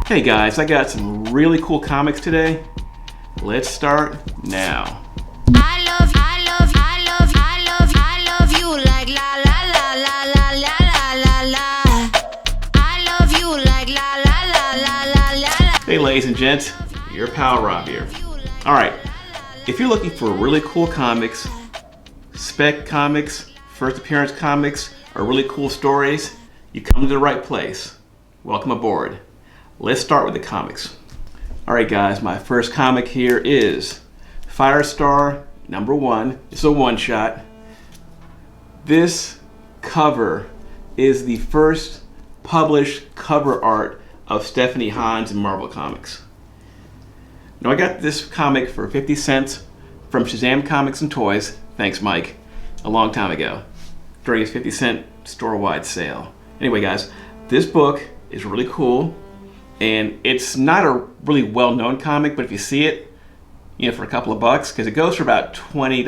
Hey guys, I got some really cool comics today. Let's start now. I love you like la la la la la la la la. I love you like la la la la la la. Hey ladies and gents, your pal Rob here. Alright, if you're looking for really cool comics, spec comics, first appearance comics, or really cool stories, you come to the right place. Welcome aboard. Let's start with the comics. Alright guys, my first comic here is Firestar #1. It's a one-shot. This cover is the first published cover art of Stephanie Hans in Marvel Comics. Now I got this comic for 50 cents from Shazam Comics and Toys, thanks Mike, a long time ago, during his 50-cent store-wide sale. Anyway guys, this book is really cool. And it's not a really well-known comic, but if you see it, for a couple of bucks, because it goes for about $20,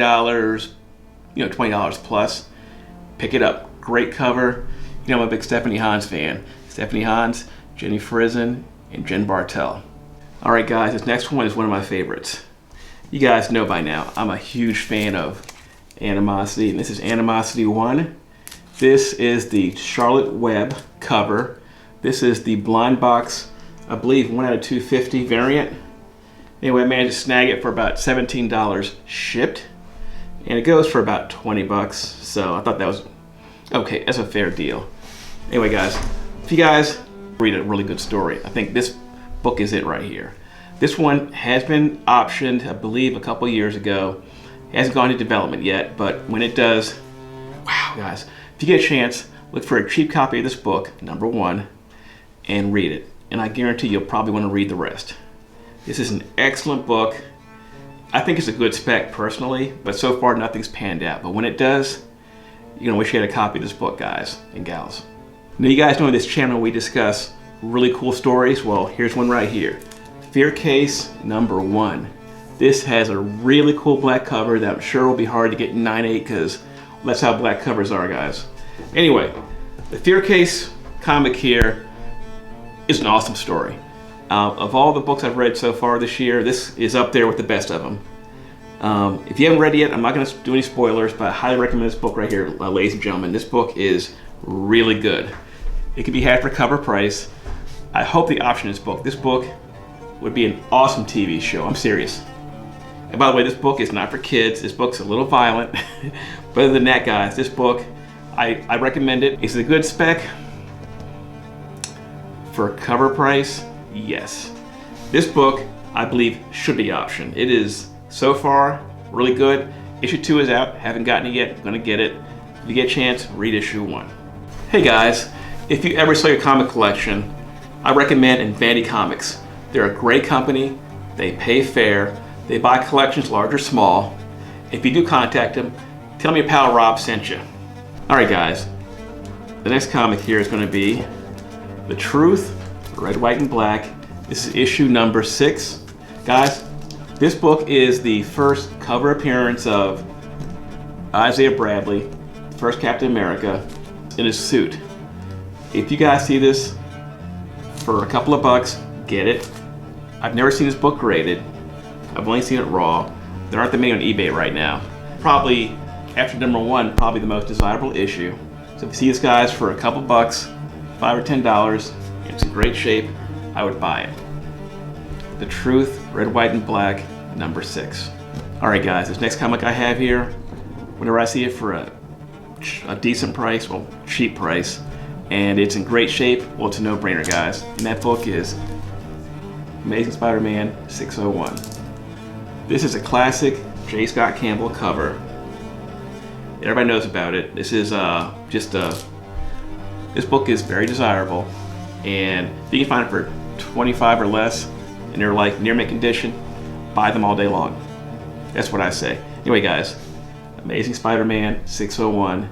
$20 plus, pick it up. Great cover. I'm a big Stephanie Hans fan. Stephanie Hans, Jenny Frison, and Jen Bartel. All right, guys, this next one is one of my favorites. You guys know by now, I'm a huge fan of Animosity, and this is Animosity 1. This is the Charlotte Webb cover. This is the blind box, I believe 1 out of 250 variant. Anyway, I managed to snag it for about $17 shipped, and it goes for about 20 bucks. So I thought that was okay. That's a fair deal. Anyway, guys, if you guys read a really good story, I think this book is it right here. This one has been optioned, I believe, a couple years ago. It hasn't gone into development yet, but when it does, wow, guys, if you get a chance, look for a cheap copy of this book, #1, and read it. And I guarantee you'll probably want to read the rest. This is an excellent book. I think it's a good spec personally, but so far nothing's panned out. But when it does, you're gonna wish you had a copy of this book, guys and gals. Now you guys know in this channel we discuss really cool stories. Well, here's one right here. Fear Case #1. This has a really cool black cover that I'm sure will be hard to get in 9/8 because that's how black covers are, guys. Anyway, the Fear Case comic here is an awesome story. Of all the books I've read so far this year, this is up there with the best of them. If you haven't read it yet, I'm not going to do any spoilers, but I highly recommend this book right here, ladies and gentlemen. This book is really good. It can be had for cover price. I hope they option this book. This book would be an awesome TV show. I'm serious. And by the way, this book is not for kids. This book's a little violent. But other than that, guys, this book, I recommend it. It's a good spec. For cover price, yes. This book, I believe, should be optioned. It is, so far, really good. Issue 2 is out. Haven't gotten it yet. Gonna get it. If you get a chance, read issue 1. Hey guys, if you ever sell your comic collection, I recommend Fandy Comics. They're a great company. They pay fair. They buy collections large or small. If you do contact them, tell me your pal Rob sent you. All right, guys. The next comic here is going to be The Truth, Red, White, and Black. This is issue #6. Guys, this book is the first cover appearance of Isaiah Bradley, first Captain America, in his suit. If you guys see this for a couple of bucks, get it. I've never seen this book graded. I've only seen it raw. There aren't that many on eBay right now. Probably, after #1, probably the most desirable issue. So if you see this, guys, for a couple bucks, $5 or $10, it's in great shape, I would buy it. The Truth, Red, White, and Black, #6. All right, guys, this next comic I have here, whenever I see it for a decent price, well, cheap price, and it's in great shape, well, it's a no-brainer, guys. And that book is Amazing Spider-Man 601. This is a classic J. Scott Campbell cover. Everybody knows about it. This is this book is very desirable, and if you can find it for 25 or less, and they're like near mint condition, buy them all day long. That's what I say. Anyway, guys, Amazing Spider-Man 601,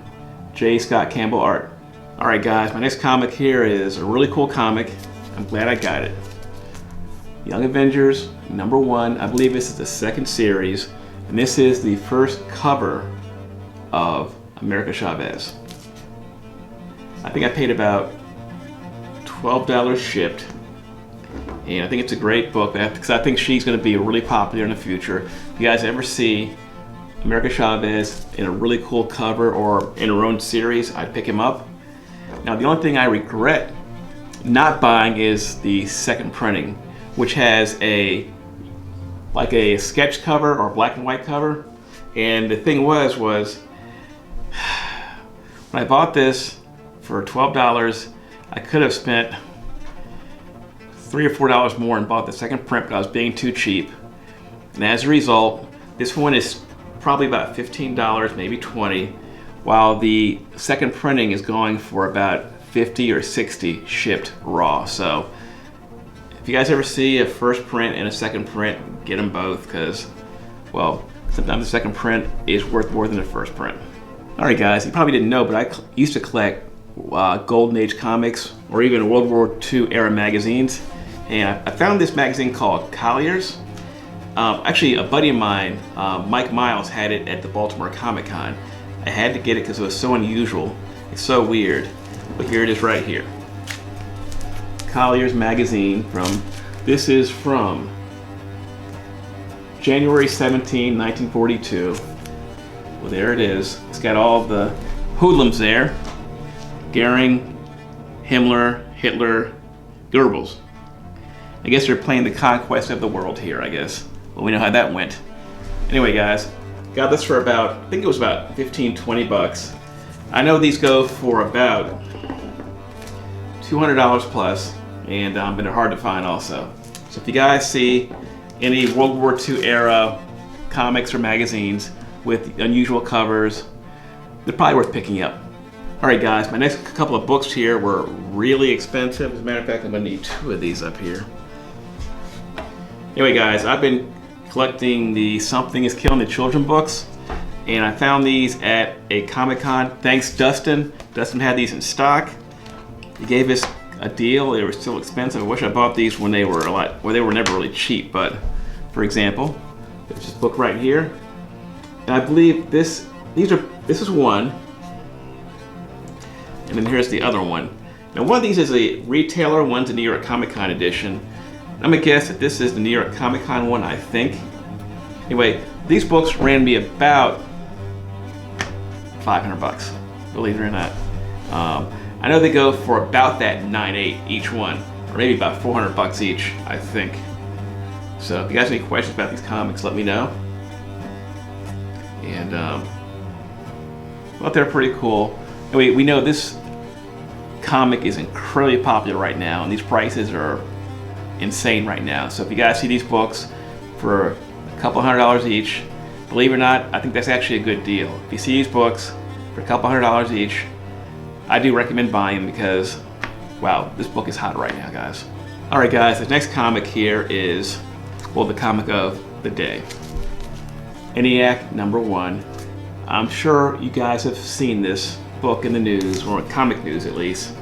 J. Scott Campbell art. All right, guys, my next comic here is a really cool comic. I'm glad I got it. Young Avengers #1. I believe this is the second series, and this is the first cover of America Chavez. I think I paid about $12 shipped. And I think it's a great book because I think she's going to be really popular in the future. If you guys ever see America Chavez in a really cool cover or in her own series, I'd pick him up. Now, the only thing I regret not buying is the second printing, which has like a sketch cover or black and white cover. And the thing was when I bought this for $12, I could have spent $3 or $4 more and bought the second print, but I was being too cheap. And as a result, this one is probably about $15, maybe $20, while the second printing is going for about $50 or $60 shipped raw. So if you guys ever see a first print and a second print, get them both, because, well, sometimes the second print is worth more than the first print. All right, guys, you probably didn't know, but I used to collect Golden Age comics or even World War II era magazines. And I found this magazine called Colliers. Actually, a buddy of mine, Mike Miles, had it at the Baltimore Comic-Con. I had to get it because it was so unusual. It's so weird. But here it is right here. Colliers magazine this is from January 17, 1942. Well, there it is. It's got all the hoodlums there. Goering, Himmler, Hitler, Goebbels. I guess they're playing the conquest of the world here, I guess. Well, we know how that went. Anyway, guys, got this for about, I think it was about 15, 20 bucks. I know these go for about $200 plus, and they're hard to find also. So if you guys see any World War II era comics or magazines with unusual covers, they're probably worth picking up. All right, guys, my next couple of books here were really expensive. As a matter of fact, I'm gonna need 2 of these up here. Anyway, guys, I've been collecting the Something is Killing the Children books, and I found these at a Comic-Con. Thanks, Dustin. Dustin had these in stock. He gave us a deal. They were still expensive. I wish I bought these when they were they were never really cheap. But for example, there's this book right here, and I believe this is one. And then here's the other one. Now, one of these is a retailer, one's a New York Comic Con edition. I'm gonna guess that this is the New York Comic Con one, I think. Anyway, these books ran me about 500 bucks, believe it or not. I know they go for about that $9.8 each one, or maybe about 400 bucks each, I think. So if you guys have any questions about these comics, let me know. And well, they're pretty cool. Anyway, we know this comic is incredibly popular right now, and these prices are insane right now. So if you guys see these books for a couple $100 each, believe it or not, I think that's actually a good deal. If you see these books for a couple $100 each, I do recommend buying them because, wow, this book is hot right now, guys. All right, guys, the next comic here is, well, the comic of the day. ENIAC #1. I'm sure you guys have seen this book in the news, or comic news at least.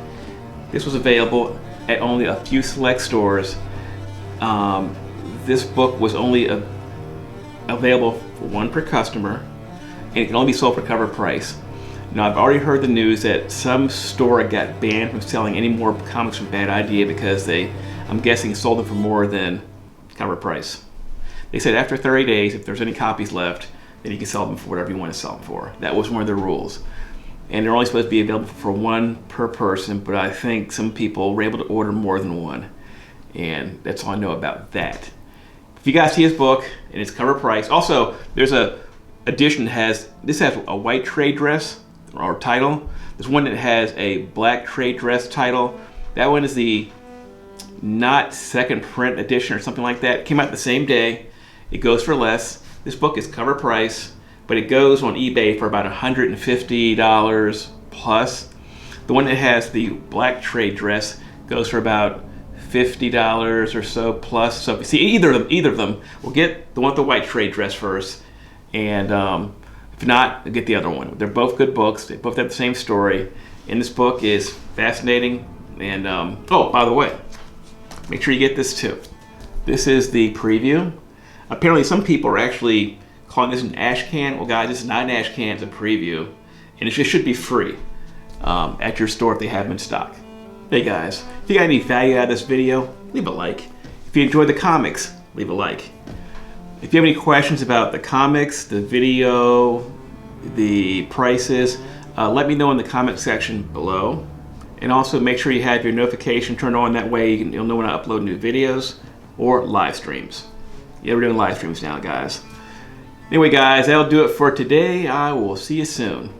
This was available at only a few select stores. This book was only available for 1 per customer, and it can only be sold for cover price. Now, I've already heard the news that some store got banned from selling any more comics from Bad Idea because they, I'm guessing, sold them for more than cover price. They said after 30 days, if there's any copies left, then you can sell them for whatever you want to sell them for. That was one of their rules. And they're only supposed to be available for 1 per person, but I think some people were able to order more than 1. And that's all I know about that. If you guys see this book and it's cover price, also there's a edition that has a white trade dress or title. There's one that has a black trade dress title. That one is the not second print edition or something like that. It came out the same day. It goes for less. This book is cover price, but it goes on eBay for about $150 plus. The one that has the black trade dress goes for about $50 or so plus. So if you see either of them, we'll get the one with the white trade dress first, and if not, we'll get the other one. They're both good books. They both have the same story, and this book is fascinating. And oh, by the way, make sure you get this too. This is the preview. Apparently, some people are actually calling this an ash can. Well, guys, this is not an ash can, it's a preview. And it just should be free at your store if they have them in stock. Hey guys, if you got any value out of this video, leave a like. If you enjoyed the comics, leave a like. If you have any questions about the comics, the video, the prices, let me know in the comment section below. And also make sure you have your notification turned on, that way you'll know when I upload new videos or live streams. Yeah, we're doing live streams now, guys. Anyway, guys, that'll do it for today. I will see you soon.